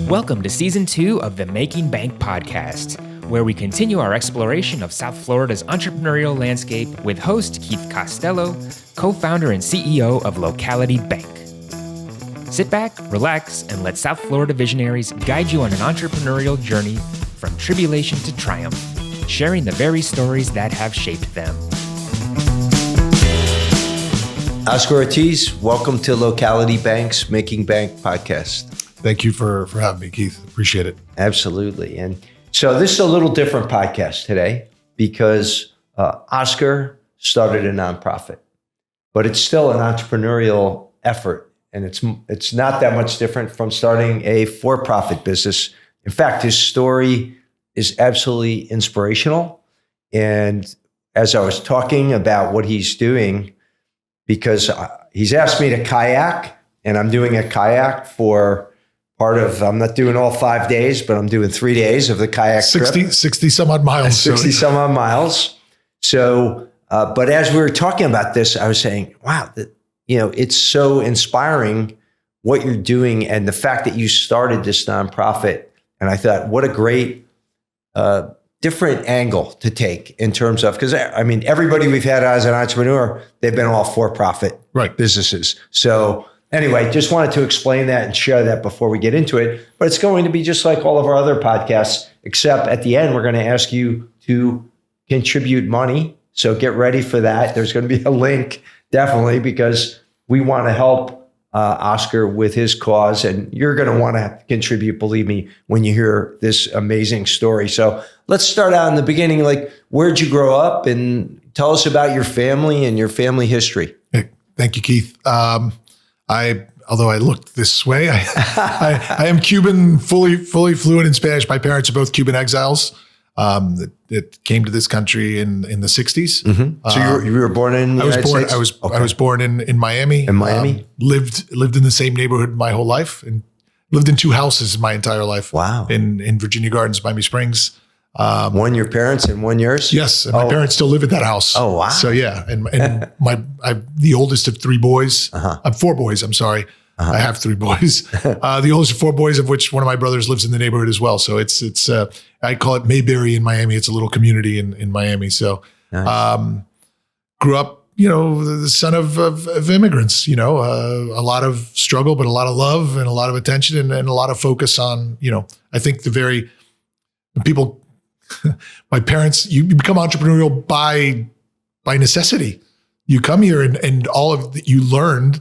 Welcome to Season 2 of the Making Bank podcast, where we continue our exploration of South Florida's entrepreneurial landscape with host Keith Costello, co-founder and CEO of Locality Bank. Sit back, relax, and let South Florida visionaries guide you on an entrepreneurial journey from tribulation to triumph, sharing the very stories that have shaped them. Oscar Ortiz, welcome to Locality Bank's Making Bank podcast. Thank you for having me, Keith. Appreciate it. Absolutely. And so this is a little different podcast today because Oscar started a nonprofit, but it's still an entrepreneurial effort. And it's not that much different from starting a for-profit business. In fact, his story is absolutely inspirational. And as I was talking about what he's doing, because he's asked me to kayak, and I'm doing a kayak for part of, I'm not doing all 5 days, but I'm doing 3 days of the kayak trip. 60 some odd miles. 60 some odd miles. So, but as we were talking about this, I was saying, wow, it's so inspiring what you're doing and the fact that you started this nonprofit. And I thought, what a great different angle to take in terms of, because I mean, everybody we've had as an entrepreneur, they've been all for-profit businesses. So anyway, just wanted to explain that and share that before we get into it. But it's going to be just like all of our other podcasts, except at the end, we're going to ask you to contribute money. So get ready for that. There's going to be a link, definitely, because we want to help Oscar with his cause. And you're going to want to contribute, believe me, when you hear this amazing story. So let's start out in the beginning. Like, where'd you grow up? And tell us about your family and your family history. Thank you, Keith. Although I looked this way, I am Cuban, fully fluent in Spanish. My parents are both Cuban exiles that came to this country in the 60s. Mm-hmm. So you were born in the United States? I was born in Miami. In Miami? Lived in the same neighborhood my whole life and lived in two houses my entire life. Wow. In Virginia Gardens, Miami Springs. One your parents and one yours? Yes, and my parents still live at that house. Oh, wow. So yeah, and I'm the oldest of three boys. I'm four boys. I'm sorry, I have three boys. The oldest of four boys, of which one of my brothers lives in the neighborhood as well. So it's I call it Mayberry in Miami. It's a little community in Miami. So nice. Grew up, the son of immigrants. A lot of struggle, but a lot of love and a lot of attention and a lot of focus on. I think people. My parents, you become entrepreneurial by necessity. You come here and all of that you learned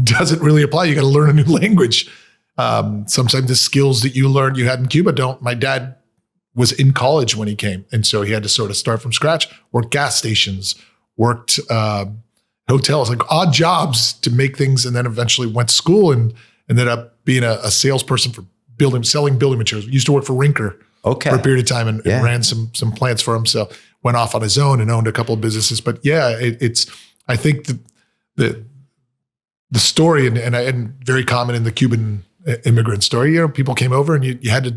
doesn't really apply. You got to learn a new language. Sometimes the skills that you learned you had in Cuba don't. My dad was in college when he came. And so he had to sort of start from scratch, worked gas stations, worked hotels, like odd jobs to make things, and then eventually went to school and ended up being a salesperson for selling building materials. Used to work for Rinker. Okay. For a period of time and ran some plants for him. So went off on his own and owned a couple of businesses. But yeah, it's I think the story and very common in the Cuban immigrant story. People came over and you had to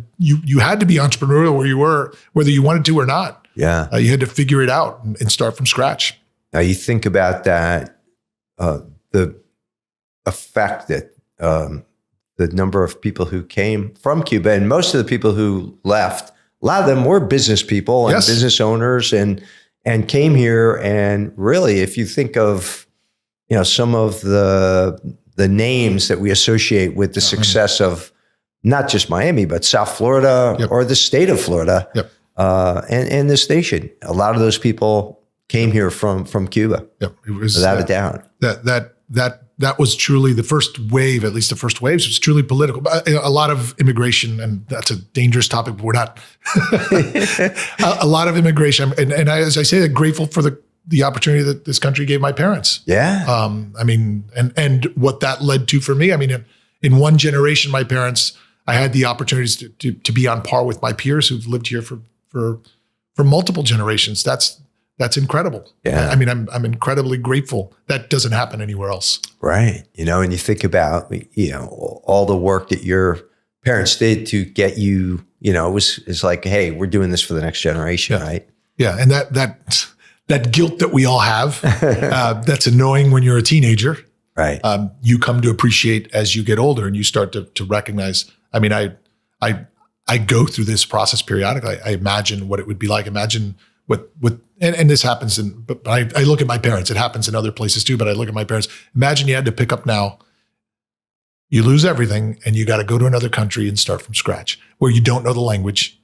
be entrepreneurial where you were, whether you wanted to or not. Yeah, you had to figure it out and start from scratch. Now you think about that, the effect that. The number of people who came from Cuba and most of the people who left, a lot of them were business people and business owners and came here. And really, if you think of, some of the names that we associate with the success of not just Miami, but South Florida or the state of Florida and this nation, a lot of those people came here from Cuba. Yep. It was without a doubt. That was truly the first wave, at least the first waves, was truly political. A lot of immigration, and that's a dangerous topic, but we're not. A lot of immigration. And as I say, I'm grateful for the opportunity that this country gave my parents. Yeah. And what that led to for me, in one generation, my parents, I had the opportunities to be on par with my peers who've lived here for multiple generations. That's incredible. Yeah. I'm incredibly grateful. That doesn't happen anywhere else. Right. And you think about, all the work that your parents did to get you, it's like, hey, we're doing this for the next generation, right? Yeah. And that guilt that we all have, that's annoying when you're a teenager. Right. You come to appreciate as you get older and you start to recognize. I mean, I go through this process periodically. I imagine what it would be like. Imagine and this happens but I look at my parents. It happens in other places too, but I look at my parents. Imagine you had to pick up now. You lose everything and you got to go to another country and start from scratch where you don't know the language.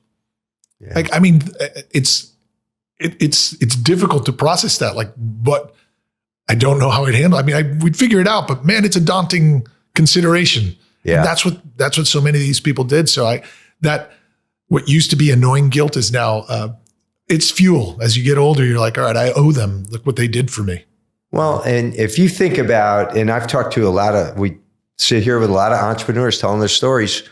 Yeah. Like, I mean, it's difficult to process that. Like, but I don't know how I'd handle it. I mean, we'd figure it out, but man, it's a daunting consideration. Yeah. And that's what so many of these people did. So what used to be annoying guilt is now, it's fuel. As you get older, you're like, all right, I owe them. Look what they did for me. Well, and if you think about, and I've talked to we sit here with a lot of entrepreneurs telling their stories.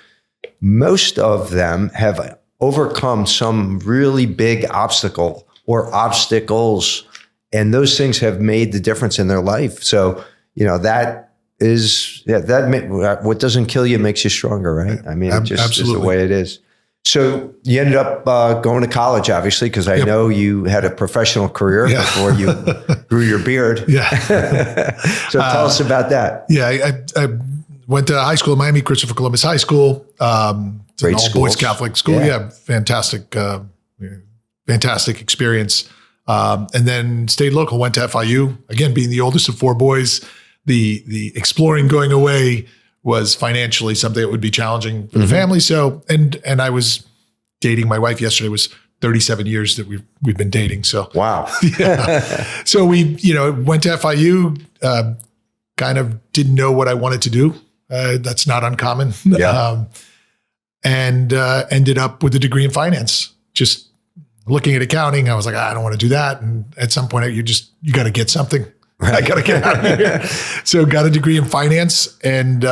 Most of them have overcome some really big obstacle or obstacles, and those things have made the difference in their life. So, that is, what doesn't kill you makes you stronger, right? I mean, it just is the way it is. So you ended up going to college, obviously, because I know you had a professional career before you grew your beard. Yeah. So tell us about that. Yeah, I went to high school, Miami Christopher Columbus High School. It's an all-boys Catholic school. Yeah, fantastic experience. And then stayed local, went to FIU. Again, being the oldest of four boys, the exploring going away was financially something that would be challenging for the family. So, and I was dating my wife yesterday. Was 37 years that we've been dating. So wow. Yeah. So we, went to FIU, kind of didn't know what I wanted to do. That's not uncommon. Yeah. And ended up with a degree in finance. Just looking at accounting, I was like, I don't want to do that. And at some point you got to get something. Right. I got to get out of here. So got a degree in finance and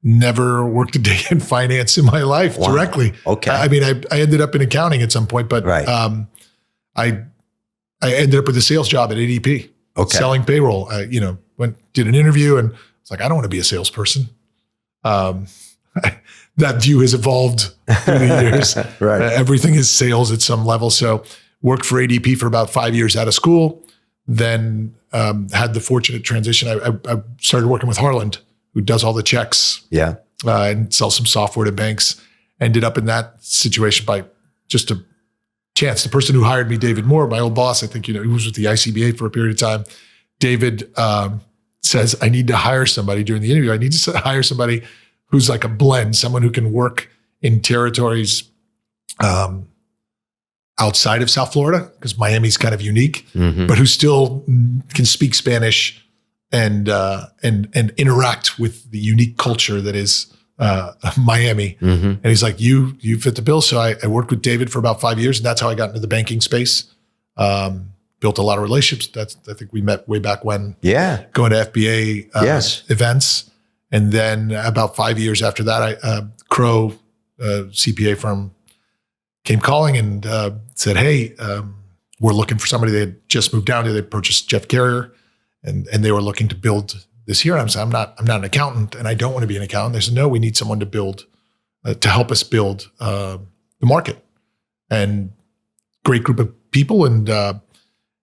never worked a day in finance in my life directly. Okay. I mean, I ended up in accounting at some point, but I ended up with a sales job at ADP, selling payroll. Did an interview and it's like, I don't want to be a salesperson. That view has evolved through the years. Right. Everything is sales at some level. So worked for ADP for about 5 years out of school. Then had the fortunate transition. I started working with Harland, who does all the checks. Yeah. And sells some software to banks. Ended up in that situation by just a chance. The person who hired me, David Moore, my old boss, I think, he was with the ICBA for a period of time. David says, I need to hire somebody during the interview. I need to hire somebody who's like a blend, someone who can work in territories outside of South Florida, because Miami's kind of unique, but who still can speak Spanish and interact with the unique culture that is Miami. And he's like, you fit the bill. So I worked with David for about 5 years, and that's how I got into the banking space. Built a lot of relationships. I think we met way back when. Yeah, going to FBA events. And then about 5 years after that, Crow, CPA firm, came calling and said, hey, we're looking for somebody. They had just moved down here. They purchased Jeff Carrier, and they were looking to build this here. And I said, I'm not an accountant, and I don't want to be an accountant. They said, no, we need someone to build, to help us build the market. And great group of people, and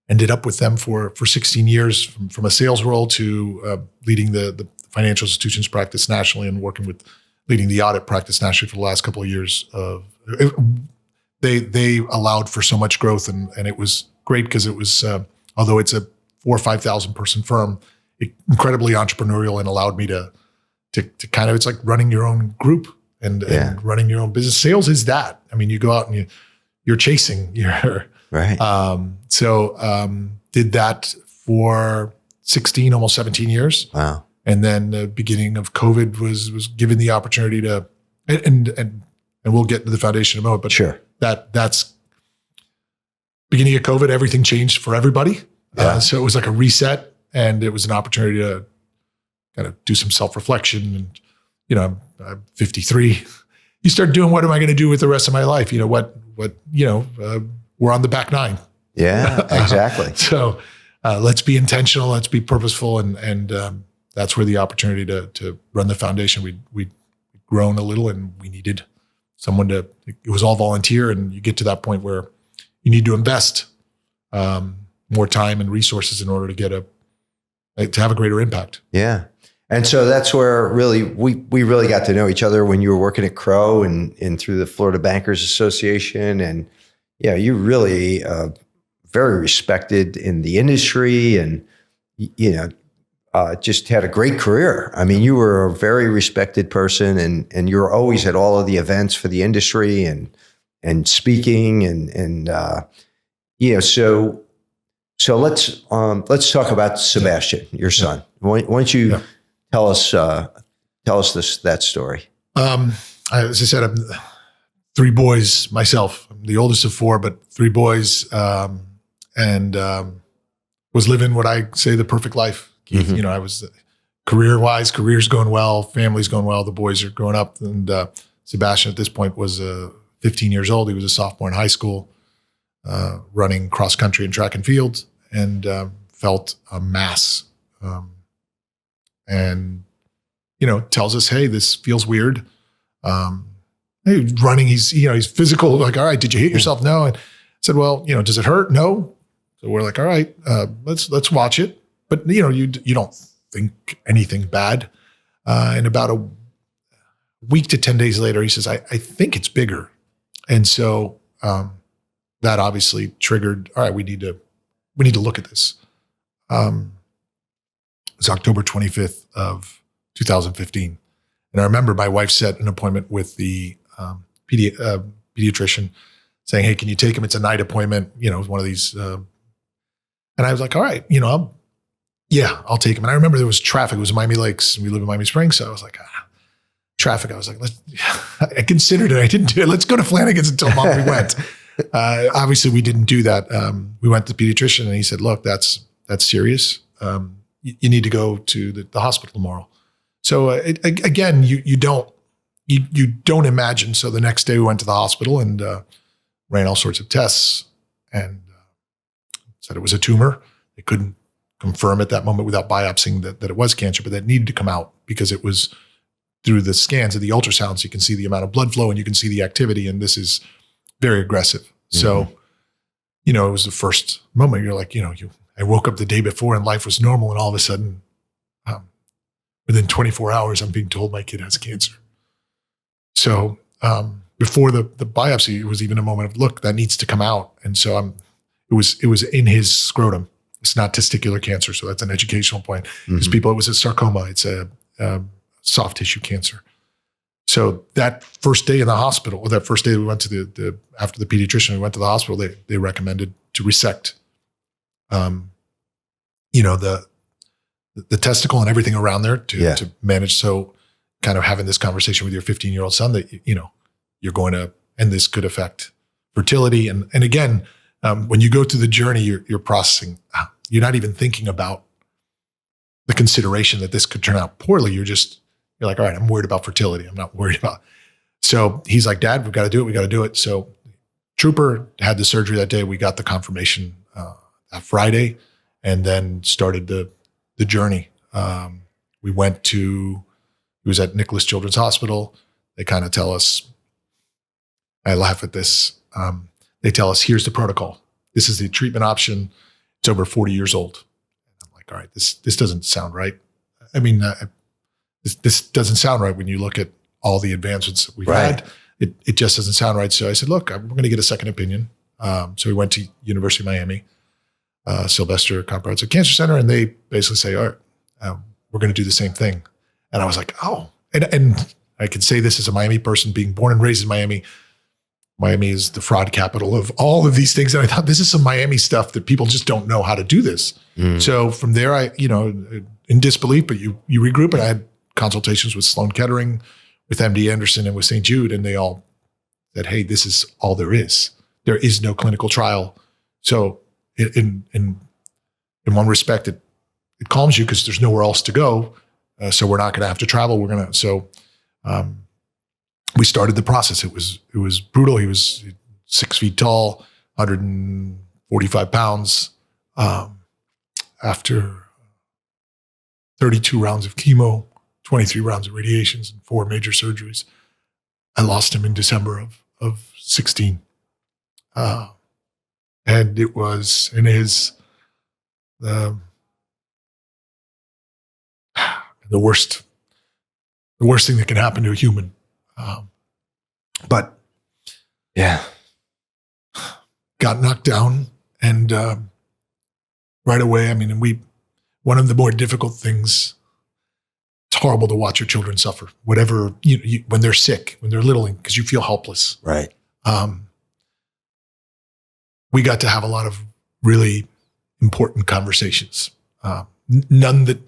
ended up with them for 16 years from a sales role to leading the financial institutions practice nationally and leading the audit practice nationally for the last couple of years. They allowed for so much growth, and it was great because it was, although it's a 4,000 or 5,000 person firm, incredibly entrepreneurial, and allowed me to kind of, it's like running your own group and running your own business. Sales is that. I mean, you go out and you're chasing. Right. Did that for 16, almost 17 years. Wow. And then the beginning of COVID was given the opportunity to, and we'll get into the foundation in a moment, but sure. That's beginning of COVID, everything changed for everybody. Yeah. So it was like a reset, and it was an opportunity to kind of do some self-reflection. And, I'm 53. You start doing, what am I going to do with the rest of my life? We're on the back nine. Yeah, exactly. So let's be intentional. Let's be purposeful. And that's where the opportunity to run the foundation, we'd grown a little, and we needed someone it was all volunteer. And you get to that point where you need to invest more time and resources in order to have a greater impact. Yeah. And so that's where really we really got to know each other when you were working at Crow and through the Florida Bankers Association. And yeah, you're really very respected in the industry, and just had a great career. I mean, you were a very respected person, and you were always at all of the events for the industry and speaking and so let's talk about Sebastian, your son. Why don't you tell us that story? As I said, I'm 3 boys myself. I'm the oldest of 4, but 3 boys, and was living what I say the perfect life. Mm-hmm. I was career's going well, family's going well. The boys are growing up, and Sebastian at this point was 15 years old. He was a sophomore in high school, running cross country and track and field, and felt a mass, and tells us, "Hey, this feels weird." Hey, running, he's physical. Like, all right, did you hit yourself? No. And I said, well, does it hurt? No. So we're like, all right, let's watch it. But you don't think anything bad. And about a week to 10 days later, he says, I think it's bigger. And so that obviously triggered, all right, we need to look at this. It's October 25th of 2015. And I remember my wife set an appointment with the pediatrician saying, hey, can you take him? It's a night appointment, one of these. And I was like, all right, I'll take him. And I remember there was traffic. It was Miami Lakes, and we live in Miami Springs. So I was like, traffic. I was like, I considered it. I didn't do it. Let's go to Flanagan's and tell Mom we went. Obviously, we didn't do that. We went to the pediatrician, and he said, look, that's serious. You need to go to the hospital tomorrow. So again, you don't imagine. So the next day we went to the hospital and ran all sorts of tests, and said it was a tumor. They couldn't confirm at that moment without biopsying that it was cancer, but that needed to come out because it was through the scans of the ultrasounds. You can see the amount of blood flow and you can see the activity, and this is very aggressive. Mm-hmm. So, it was the first moment you're like, I woke up the day before and life was normal, and all of a sudden, within 24 hours, I'm being told my kid has cancer. So before the biopsy, it was even a moment of, look, that needs to come out. And so it was in his scrotum. It's not testicular cancer, so that's an educational point. Because it was a sarcoma. It's a soft tissue cancer. So that first day in the hospital, or that first day we went to after the pediatrician, we went to the hospital, they recommended to resect, the testicle and everything around there to manage. So kind of having this conversation with your 15-year-old son that, you're going to, and this could affect fertility. And again, when you go through the journey, you're processing, you're not even thinking about the consideration that this could turn out poorly. You're like, all right, I'm worried about fertility. I'm not worried about. So he's like, Dad, we've got to do it. We got to do it. So Trooper had the surgery that day. We got the confirmation that Friday, and then started the journey. We went to, he was at Nicholas Children's Hospital. They kind of tell us, I laugh at this. They tell us, here's the protocol. This is the treatment option. It's over 40 years old. I'm like, all right, this doesn't sound right. I mean, this doesn't sound right when you look at all the advancements that we've had. It just doesn't sound right. So I said, look, we're going to get a second opinion. So we went to University of Miami, Sylvester Comprehensive Cancer Center, and they basically say, all right, we're going to do the same thing. And I was like, oh, and I can say this as a Miami person, being born and raised in Miami. Miami is the fraud capital of all of these things. And I thought, this is some Miami stuff that people just don't know how to do this. So from there, I, in disbelief, but you regroup, and I had consultations with Sloan Kettering, with MD Anderson, and with St. Jude, and they all said, hey, this is all there is. There is no clinical trial. So in one respect, it calms you because there's nowhere else to go. So we're not going to have to travel. We started the process. It was brutal. He was 6 feet tall, 145 pounds. After 32 rounds of chemo, 23 rounds of radiations, and 4 major surgeries, I lost him in December of 16. And it was in his, the worst thing that can happen to a human. But yeah, got knocked down, and right away, I mean, one of the more difficult things, it's horrible to watch your children suffer, whatever, when they're sick, when they're littling, because you feel helpless. Right. We got to have a lot of really important conversations. None that,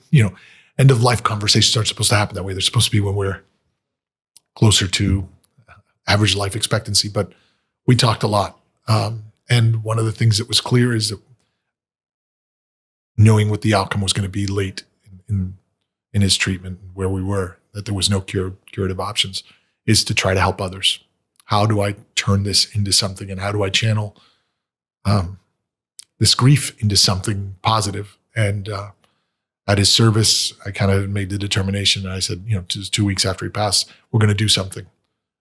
end of life conversations aren't supposed to happen that way. They're supposed to be when we're closer to average life expectancy, but we talked a lot. And one of the things that was clear is that knowing what the outcome was going to be late in his treatment, where we were, that there was no curative options, is to try to help others. How do I turn this into something, and how do I channel this grief into something positive? And at his service, I kind of made the determination, and I said, just 2 weeks after he passed, we're going to do something.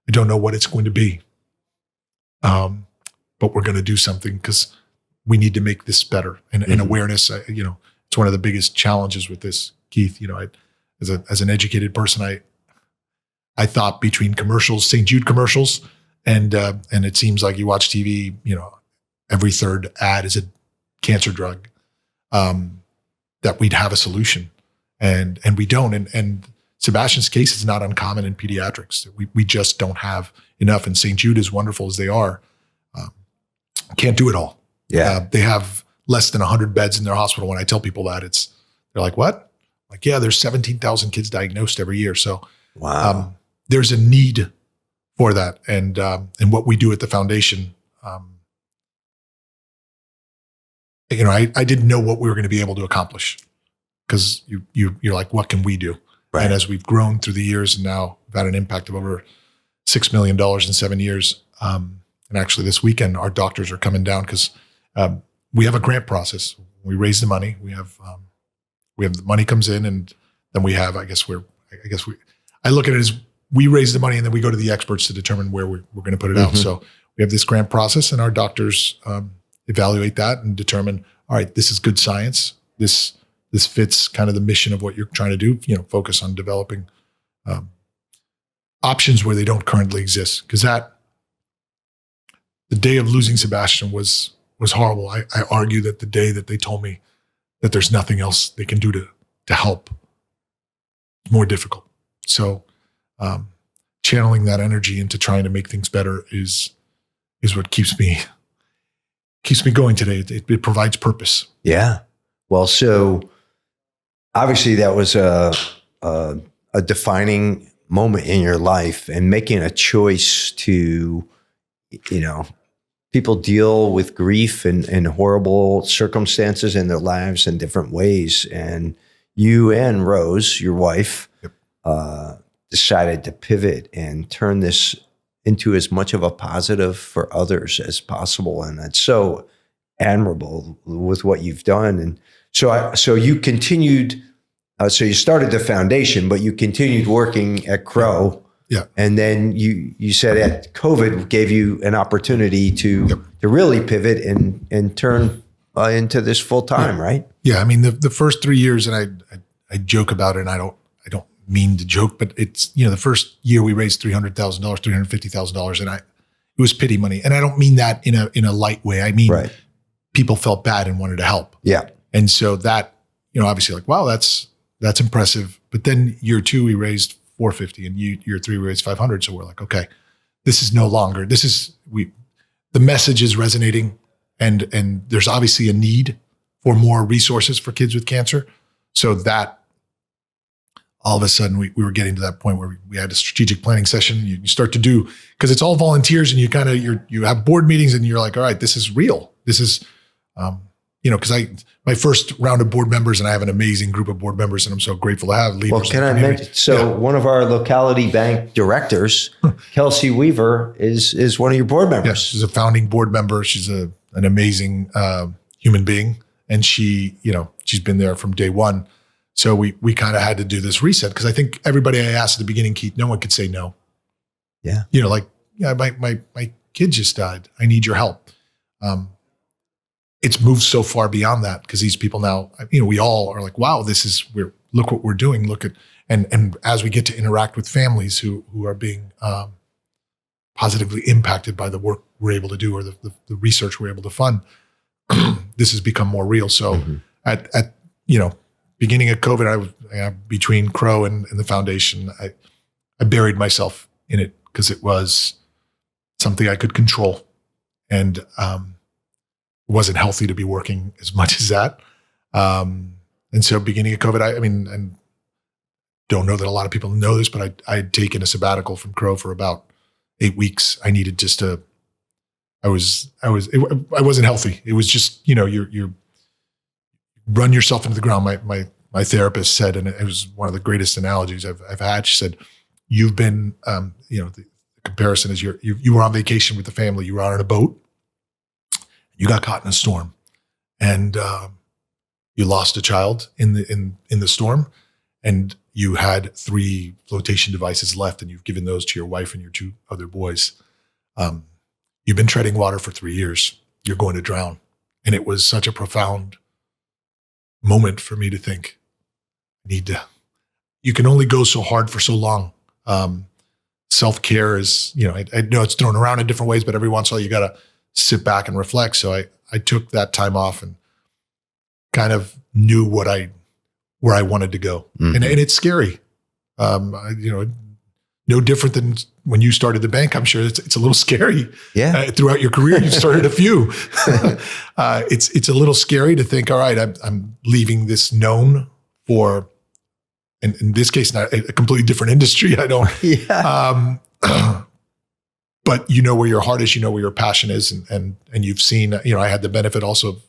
I don't know what it's going to be, but we're going to do something because we need to make this better. And awareness, it's one of the biggest challenges with this, Keith. As an educated person, I thought between commercials, St. Jude commercials, and it seems like you watch TV, every third ad is a cancer drug, that we'd have a solution, and we don't. And Sebastian's case is not uncommon in pediatrics. We just don't have enough. And St. Jude, as wonderful as they are, can't do it all. Yeah. They have less than 100 beds in their hospital. When I tell people that, they're like, what? Like, yeah, there's 17,000 kids diagnosed every year. So wow. There's a need for that. And what we do at the foundation, I didn't know what we were going to be able to accomplish, because you're like, what can we do? Right. And as we've grown through the years, and now we've had an impact of over $6 million in 7 years. And actually this weekend, our doctors are coming down because we have a grant process. We raise the money. We have the money comes in, and then we have, I look at it as we raise the money, and then we go to the experts to determine where we're going to put it out. So we have this grant process, and our doctors evaluate that and determine, all right, this is good science. This fits kind of the mission of what you're trying to do, focus on developing options where they don't currently exist. Because the day of losing Sebastian was horrible. I argue that the day that they told me that there's nothing else they can do to help, more difficult. So channeling that energy into trying to make things better is what keeps me going today. It provides purpose. Yeah. Well, so obviously that was a defining moment in your life, and making a choice to, people deal with grief and horrible circumstances in their lives in different ways. And you and Rose, your wife, decided to pivot and turn this into as much of a positive for others as possible. And that's so admirable with what you've done. And so you continued, so you started the foundation, but you continued working at Crow. Yeah. And then you said that COVID gave you an opportunity to really pivot and turn into this full time, right? Yeah. I mean, the first 3 years, and I joke about it, and I don't mean to joke, but it's, the first year we raised $300,000, $350,000, and it was pity money. And I don't mean that in a light way. I mean, people felt bad and wanted to help. Yeah. And so that, obviously, like, wow, that's impressive. But then year 2, we raised $450, and year 3, we raised $500. So we're like, okay, this is no longer, the message is resonating, and there's obviously a need for more resources for kids with cancer. So that, all of a sudden, we were getting to that point where we had a strategic planning session. You start to do, because it's all volunteers, and you have board meetings, and you're like, all right, this is real. This is, because my first round of board members, and I have an amazing group of board members, and I'm so grateful to have leaders. Well, can I mention? One of our locality bank directors, Kelsey Weaver, is one of your board members. Yes, she's a founding board member. She's an amazing human being, and she's been there from day one. So we kind of had to do this reset, because I think everybody I asked at the beginning, Keith, no one could say no. Yeah. My kid just died. I need your help. it's moved so far beyond that because these people now, we all are like, wow, look what we're doing. Look at, and as we get to interact with families who are being positively impacted by the work we're able to do or the research we're able to fund, this has become more real. So at beginning of COVID, between Crow and the foundation, I buried myself in it because it was something I could control. And it wasn't healthy to be working as much as that. And so beginning of COVID, and don't know that a lot of people know this, but I had taken a sabbatical from Crow for about 8 weeks. I needed just to, I wasn't healthy. It was just, you run yourself into the ground. My therapist said, and it was one of the greatest analogies I've had. She said, you've been, the comparison is you were on vacation with the family. You were out on a boat. You got caught in a storm, and you lost a child in the storm, and you had 3 flotation devices left, and you've given those to your wife and your 2 other boys. You've been treading water for 3 years. You're going to drown. And it was such a profound moment for me to think, you can only go so hard for so long. Self-care is, I know it's thrown around in different ways, but every once in a while you got to sit back and reflect. So I took that time off and kind of knew where I wanted to go. And it's scary. No different than when you started the bank. I'm sure it's a little scary. Yeah. Throughout your career, you've started a few. It's a little scary to think, all right, I'm leaving this known for, in this case, not a completely different industry. I don't. Yeah. But you know where your heart is, you know where your passion is, and you've seen. I had the benefit also of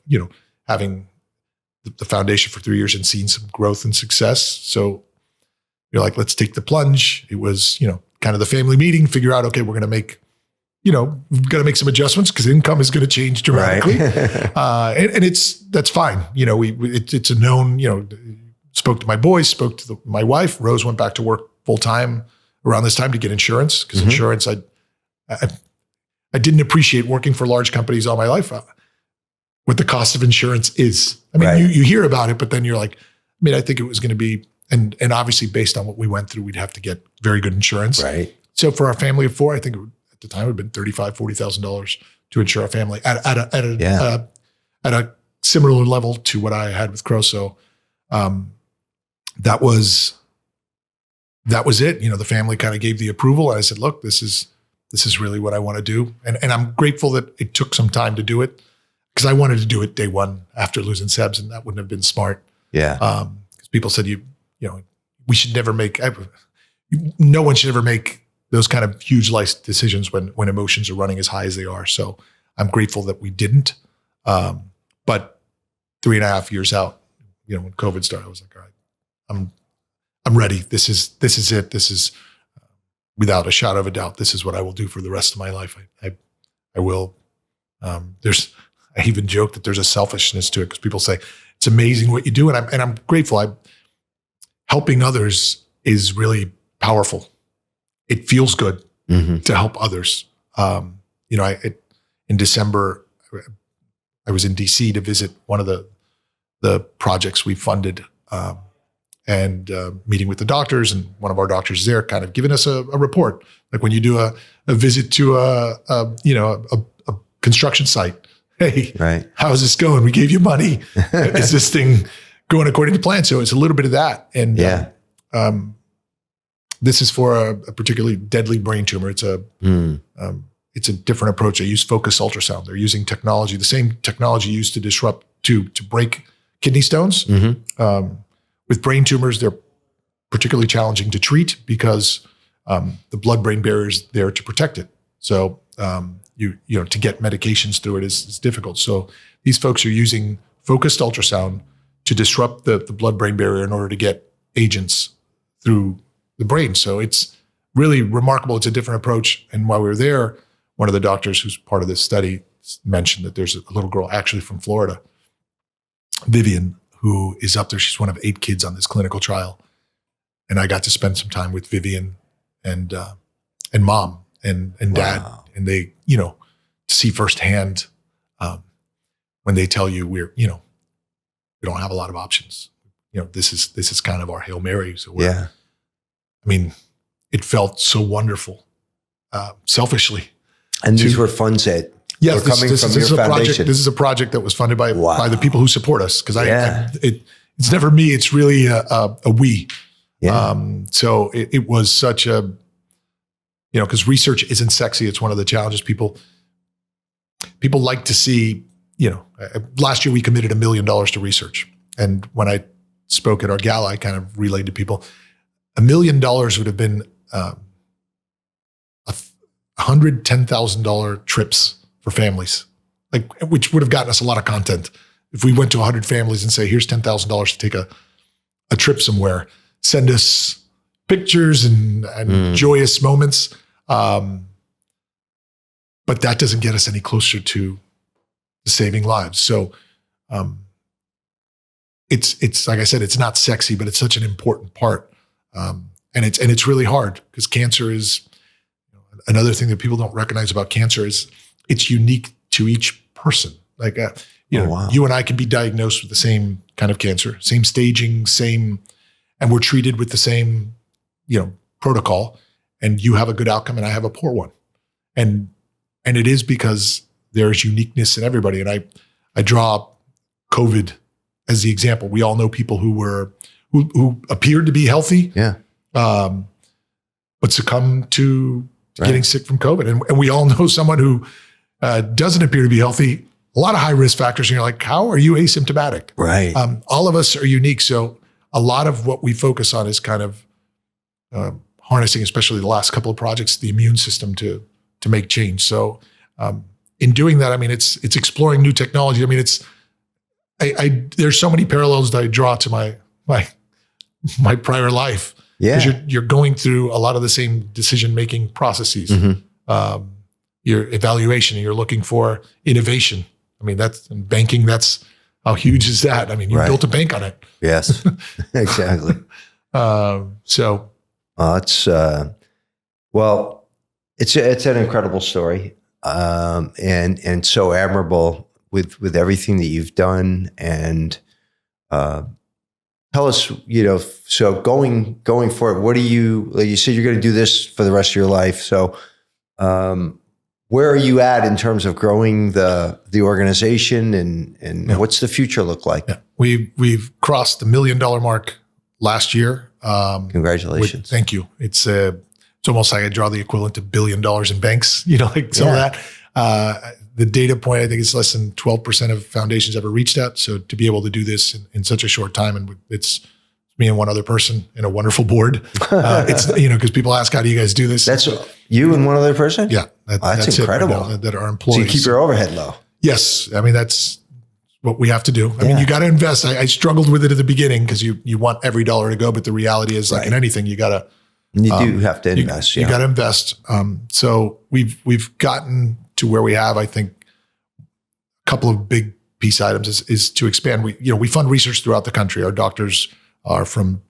having the foundation for 3 years and seen some growth and success. So you're like, let's take the plunge. It was, kind of the family meeting, figure out, okay, we're going to make, we've got to make some adjustments because income is going to change dramatically. Right. and that's fine. It's a known, spoke to my boys, spoke to my wife. Rose went back to work full time around this time to get insurance because insurance, I didn't appreciate working for large companies all my life. What the cost of insurance is. You hear about it, but then you're like, I think it was going to be, and obviously based on what we went through, we'd have to get very good insurance. Right. So for our family of 4, I think at the time it would have been $35,000, $40,000 to insure our family at a similar level to what I had with Crow. So that was it. The family kind of gave the approval. And I said, look, this is really what I want to do. And I'm grateful that it took some time to do it because I wanted to do it day one after losing Sebs, and that wouldn't have been smart. Yeah. Because people said, we should never no one should ever make those kind of huge life decisions when emotions are running as high as they are. So I'm grateful that we didn't. But 3.5 years out, when COVID started, I was like, all right, I'm ready. This is it. This is without a shadow of a doubt, this is what I will do for the rest of my life. I will. I even joke that there's a selfishness to it because people say it's amazing what you do. And I'm grateful. Helping others is really powerful. It feels good to help others. In December, I was in DC to visit one of the projects we funded, and meeting with the doctors, and one of our doctors there kind of giving us a report. Like when you do a visit to a construction site. Hey, right. How's this going? We gave you money. Is this thing going according to plan? So it's a little bit of that. And this is for a particularly deadly brain tumor. It's a different approach. They use focused ultrasound. They're using technology, the same technology used to break kidney stones. With brain tumors, they're particularly challenging to treat because the blood-brain barrier is there to protect it. So to get medications through it is difficult. So these folks are using focused ultrasound to disrupt the blood-brain barrier in order to get agents through the brain. So it's really remarkable. It's a different approach. And while we were there, one of the doctors who's part of this study mentioned that there's a little girl actually from Florida, Vivian, who is up there. She's one of 8 kids on this clinical trial. And I got to spend some time with Vivian and mom and dad. Wow. And they, to see firsthand when they tell you we don't have a lot of options. This is kind of our Hail Mary. So it felt so wonderful, selfishly. And these were funds that were coming from your foundation. This is a project that was funded by the people who support us. Because it's never me. It's really a we. Yeah. So it was such a, because research isn't sexy. It's one of the challenges. People like to see, last year we committed $1 million to research. And when I spoke at our gala, I kind of relayed to people, $1 million would have been $110,000 trips for families, which would have gotten us a lot of content. If we went to 100 families and say, here's $10,000 to take a trip somewhere, send us pictures and joyous moments. But that doesn't get us any closer to saving lives. So it's like I said, it's not sexy, but it's such an important part. And it's really hard because cancer is another thing that people don't recognize about cancer is it's unique to each person. You and I can be diagnosed with the same kind of cancer, same staging, and we're treated with the same, protocol, and you have a good outcome and I have a poor one. And it is because there's uniqueness in everybody. And I draw COVID as the example. We all know people who appeared to be healthy, but succumbed to getting sick from COVID. And we all know someone who doesn't appear to be healthy, a lot of high risk factors. And you're like, how are you asymptomatic? Right. All of us are unique. So a lot of what we focus on is kind of harnessing, especially the last couple of projects, the immune system to make change. So in doing that, it's exploring new technology. There's so many parallels that I draw to my prior life. Yeah. Because you're going through a lot of the same decision-making processes. Mm-hmm. Your evaluation, and you're looking for innovation. That's in banking. That's how huge is that? You built a bank on it. Yes, exactly. It's an incredible story, and so admirable with everything that you've done. And tell us, so going forward, what do you said you're going to do this for the rest of your life. So, where are you at in terms of growing the organization and what's the future look like? Yeah. We've crossed the $1 million mark last year. Congratulations. Thank you. It's almost like I draw the equivalent to $1 billion in banks, some of that. The data point, I think it's less than 12% of foundations ever reached that. So to be able to do this in such a short time, and it's me and one other person and a wonderful board. It's, because people ask, how do you guys do this? That's you and one other person? Yeah. That's incredible. Right now, that are employees. So you keep your overhead low. Yes. That's what we have to do. You got to invest. I struggled with it at the beginning because you want every dollar to go, but the reality is like in anything, you got to. You do have to invest. You got to invest. So we've gotten to where we have, I think, a couple of big piece items is to expand. We fund research throughout the country. Our doctors are from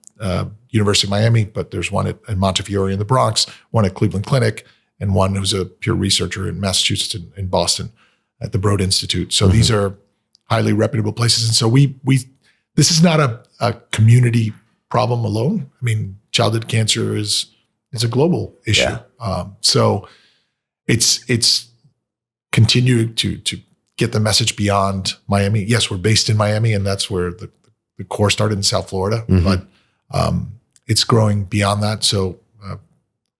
University of Miami, but there's one at Montefiore in the Bronx, one at Cleveland Clinic, and one who's a pure researcher in Massachusetts and Boston at the Broad Institute. So these are highly reputable places. And so this is not a community problem alone. Childhood cancer is a global issue. Yeah. So it's continue to get the message beyond Miami. Yes, we're based in Miami, and that's where the core started in South Florida, but it's growing beyond that. So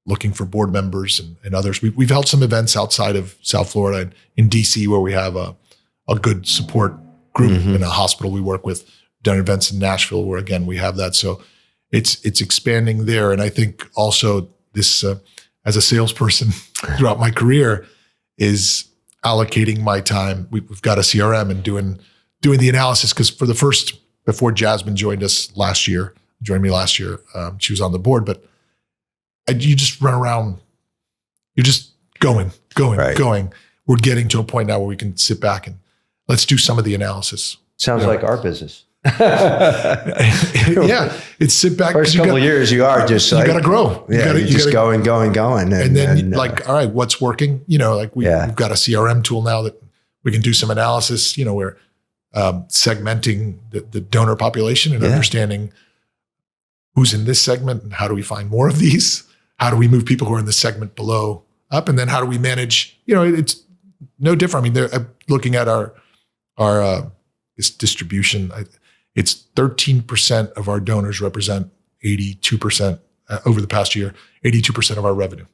looking for board members and others. We've held some events outside of South Florida and in DC where we have a good support group in a hospital we work with. Done events in Nashville where, again, we have that. So it's expanding there. And I think also this, as a salesperson throughout my career, is allocating my time. We've got a CRM and doing the analysis, because before Jasmine joined me last year, she was on the board, but you just run around, you're just going. We're getting to a point now where we can sit back and let's do some of the analysis. Sounds like our business. Yeah, it's sit back. First couple of years, you are just you got to grow. You're just going. And then all right, what's working? We've got a CRM tool now that we can do some analysis, where segmenting the donor population and understanding who's in this segment and how do we find more of these? How do we move people who are in the segment below up? And then how do we manage, it's no different. I mean, they're looking at our this distribution. It's 13% of our donors represent 82% over the past year, 82% of our revenue.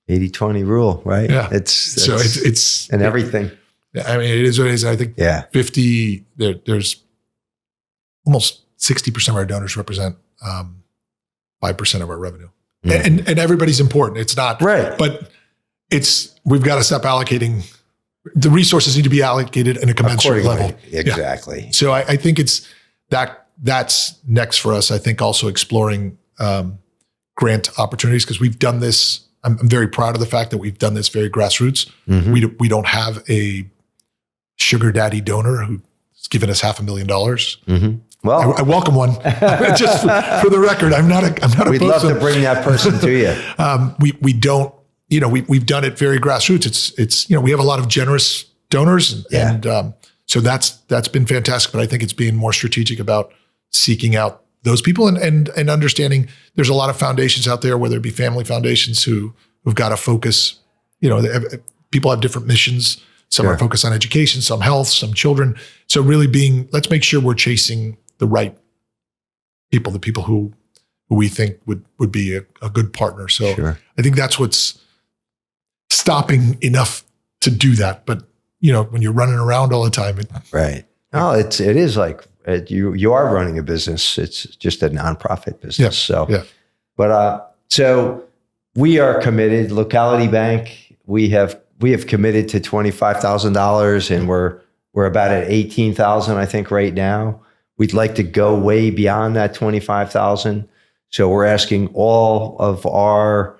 80-20 rule, right? Yeah. It's and everything. I mean, it is what it is. I think 50, there's almost 60% of our donors represent 5% of our revenue. Mm. And everybody's important. It's not, right. But we've got to stop allocating. The resources need to be allocated in a commensurate level. Exactly. Yeah. So I think that's next for us. I think also exploring grant opportunities, because we've done this. I'm very proud of the fact that we've done this very grassroots. Mm-hmm. We don't have a sugar daddy donor who's given us $500,000. Mm-hmm. Well, I welcome one. Just for the record, I'm not. We'd love to bring that person to you. We don't. We've done it very grassroots. It's we have a lot of generous donors, and so that's been fantastic. But I think it's being more strategic about seeking out those people and understanding there's a lot of foundations out there, whether it be family foundations who've got to focus. People have different missions. Some are focused on education, some health, some children. So really let's make sure we're chasing the right people, the people who we think would be a good partner. So I think that's what's stopping enough to do that. But when you're running around all the time, right? No, it is like you are running a business. It's just a nonprofit business. So we are committed. Locality Bank. We have committed to $25,000, and we're about at $18,000, I think, right now. We'd like to go way beyond that $25,000. So we're asking all of our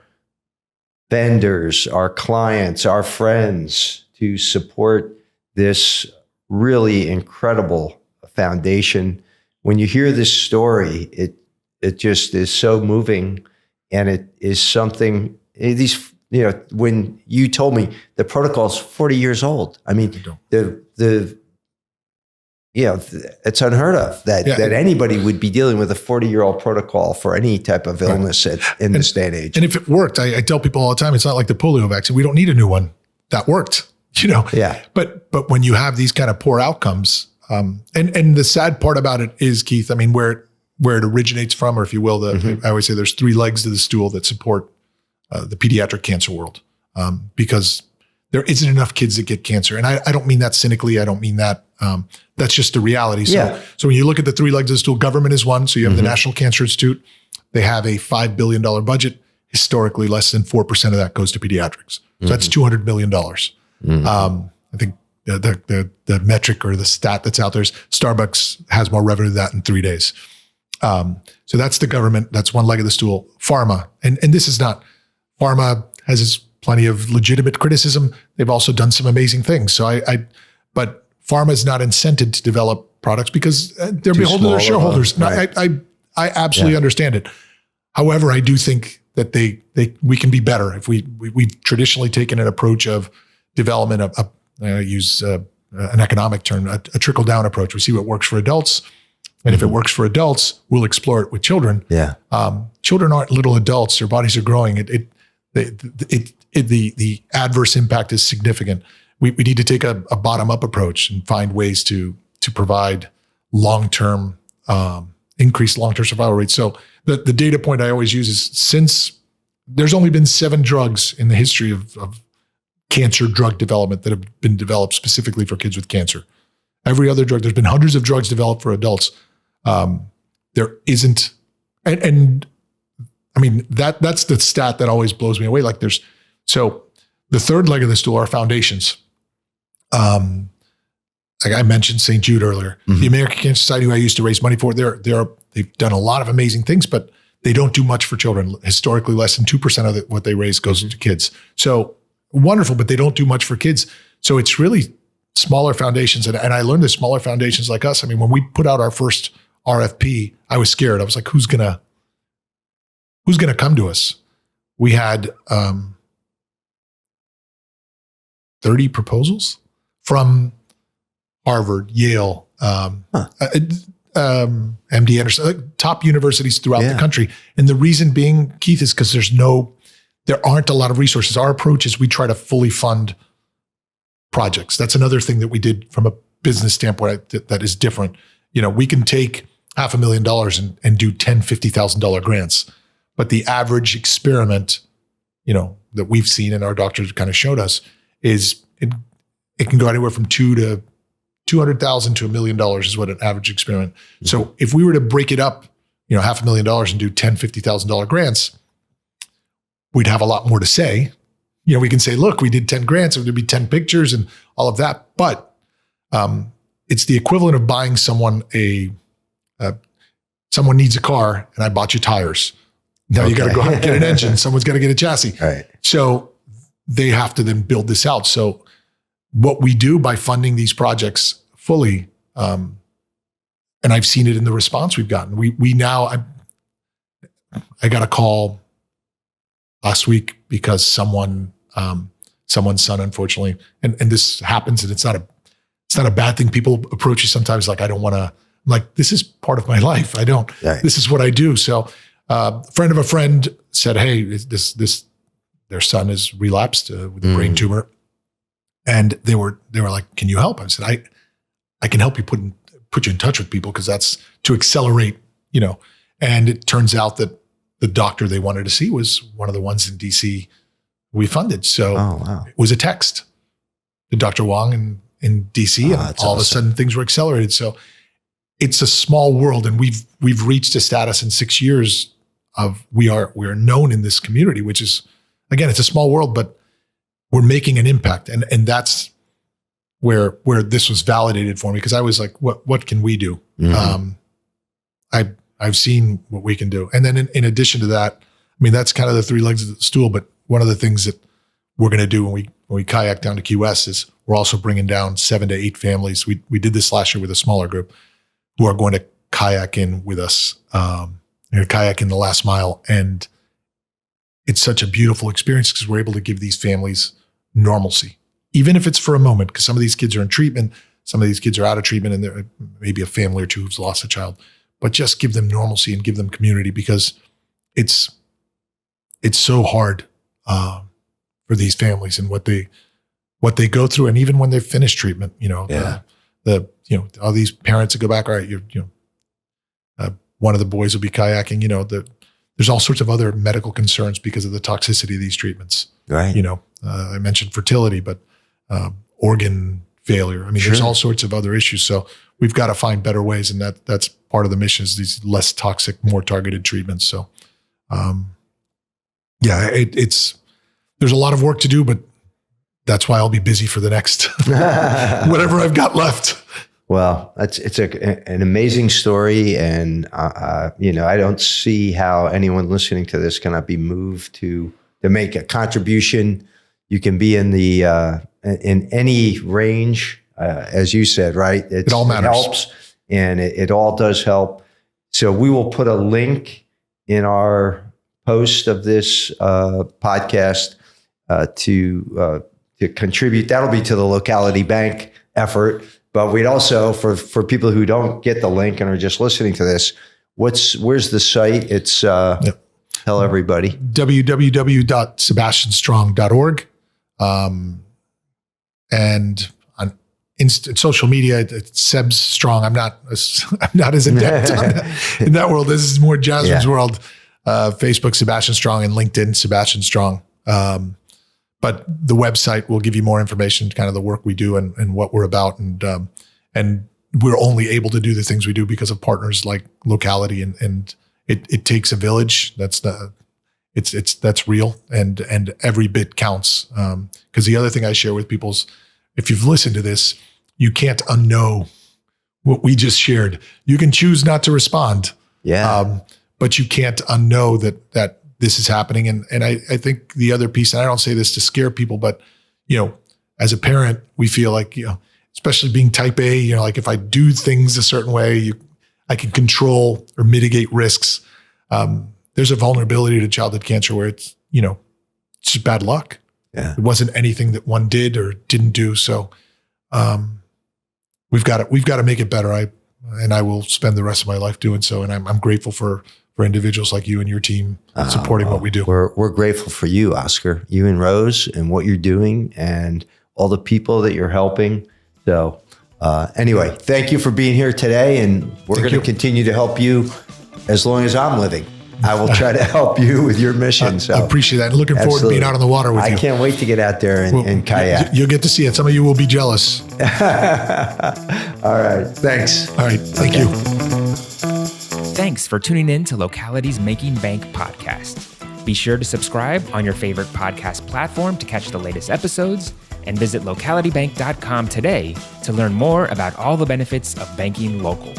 vendors, our clients, our friends to support this really incredible foundation. When you hear this story, it just is so moving, and it is something. When you told me the protocol is 40 years old, I mean, it's unheard of that anybody would be dealing with a 40-year-old protocol for any type of illness in this day and age. And if it worked, I tell people all the time, it's not like the polio vaccine. We don't need a new one. That worked, Yeah. But when you have these kind of poor outcomes, and the sad part about it is, Keith, I mean, where it originates from, or if you will, I always say there's 3 legs to the stool that support the pediatric cancer world, because there isn't enough kids that get cancer. And I don't mean that cynically. I don't mean that. That's just the reality. So when you look at the 3 legs of the stool, government is one. So you have the National Cancer Institute. They have a $5 billion budget. Historically, less than 4% of that goes to pediatrics. So that's $200 million. I think the metric or the stat that's out there is Starbucks has more revenue than that in 3 days. So that's the government. That's one leg of the stool. Pharma. And this is not, pharma has plenty of legitimate criticism. They've also done some amazing things. So but pharma is not incented to develop products because they're beholden to their shareholders. Right. No, I absolutely understand it. However, I do think that we can be better if we've traditionally taken an approach of development. I use an economic term, a trickle down approach. We see what works for adults, and if it works for adults, we'll explore it with children. Yeah, children aren't little adults; their bodies are growing. The adverse impact is significant. We need to take a bottom up approach and find ways to provide long-term, increased long-term survival rates. So the data point I always use is, since there's only been 7 drugs in the history of cancer drug development that have been developed specifically for kids with cancer. Every other drug, there's been hundreds of drugs developed for adults. There isn't, and I mean, that's the stat that always blows me away. So the third leg of the stool are foundations. Like I mentioned St. Jude earlier, the American Cancer Society, who I used to raise money for, they've done a lot of amazing things, but they don't do much for children. Historically, less than 2% of what they raise goes to kids. So wonderful, but they don't do much for kids. So it's really smaller foundations. And I learned that smaller foundations like us, I mean, when we put out our first RFP, I was scared. I was like, who's gonna come to us? We had 30 proposals from Harvard, Yale, MD Anderson, like top universities throughout the country. And the reason being, Keith, is because there aren't a lot of resources. Our approach is we try to fully fund projects. That's another thing that we did from a business standpoint that is different. We can take $500,000 and do $10,000, $50,000 grants, but the average experiment, that we've seen and our doctors kind of showed us is it can go anywhere from $200,000 to $1 million is what an average experiment. Mm-hmm. So if we were to break it up, $500,000 and do $10,000, $50,000 grants, we'd have a lot more to say. We can say, look, we did 10 grants, it would be 10 pictures and all of that. But it's the equivalent of buying someone someone needs a car and I bought you tires. Now you got to go out and get an engine. Someone's got to get a chassis. Right. So they have to then build this out. So what we do by funding these projects fully, and I've seen it in the response we've gotten. We now, I got a call last week because someone's son, unfortunately, and this happens, and it's not a bad thing. People approach you sometimes like, I don't want to. I'm like, this is part of my life. This is what I do. So a friend of a friend said, hey, their son is relapsed with a brain tumor. And they were like, can you help? I said, I can help you put you in touch with people because that's to accelerate, and it turns out that the doctor they wanted to see was one of the ones in DC we funded. So It was a text to Dr. Wong in DC, and all of a sudden things were accelerated. So it's a small world, and we've reached a status in 6 years of we are known in this community, which is, again, it's a small world, but we're making an impact. And that's where this was validated for me, because I was like, what can we do? Mm-hmm. I've seen what we can do. And then in addition to that, that's kind of the three legs of the stool. But one of the things that we're going to do when we kayak down to Key West is we're also bringing down 7 to 8 families. We did this last year with a smaller group who are going to kayak in with us. Kayak in the last mile. And it's such a beautiful experience because we're able to give these families normalcy, even if it's for a moment, because some of these kids are in treatment, some of these kids are out of treatment, and there may be a family or two who's lost a child, but just give them normalcy and give them community, because it's so hard for these families and what they go through. And even when they've finished treatment, all these parents that go back, all right, one of the boys will be kayaking, there's all sorts of other medical concerns because of the toxicity of these treatments. Right. I mentioned fertility, but organ failure. There's all sorts of other issues. So we've got to find better ways. And that's part of the mission, is these less toxic, more targeted treatments. So, there's a lot of work to do, but that's why I'll be busy for the next, whatever I've got left. Well, it's an amazing story, and I don't see how anyone listening to this cannot be moved to make a contribution. You can be in in any range, as you said, right? It all matters. It helps, and it all does help. So we will put a link in our post of this podcast to contribute. That'll be to the Locality Bank effort. But we'd also, for people who don't get the link and are just listening to this, where's the site? It's tell everybody. www.sebastianstrong.org. And on social media, it's Seb's Strong. I'm not as adept in that world. This is more Jasmine's world. Facebook, Sebastian Strong, and LinkedIn, Sebastian Strong. But the website will give you more information, kind of the work we do and what we're about. And we're only able to do the things we do because of partners like Locality, and it takes a village. That's real, and every bit counts. Because the other thing I share with people is, if you've listened to this, you can't unknow what we just shared. You can choose not to respond. Yeah. But you can't unknow that this is happening. And I think the other piece, and I don't say this to scare people, but, as a parent, we feel like, especially being type A, like if I do things a certain way, I can control or mitigate risks. There's a vulnerability to childhood cancer where it's just bad luck. Yeah. It wasn't anything that one did or didn't do. So we've got to make it better. I will spend the rest of my life doing so. And I'm grateful for individuals like you and your team supporting what we do. We're grateful for you, Oscar, you and Rose, and what you're doing and all the people that you're helping. So anyway, thank you for being here today. And we're going to continue to help you as long as I'm living. I will try to help you with your mission. So I appreciate that. And looking forward to being out on the water with you. I can't wait to get out there and kayak. You'll get to see it. Some of you will be jealous. All right. Thanks. All right. Thank you. Thanks for tuning in to Locality's Making Bank podcast. Be sure to subscribe on your favorite podcast platform to catch the latest episodes, and visit localitybank.com today to learn more about all the benefits of banking local.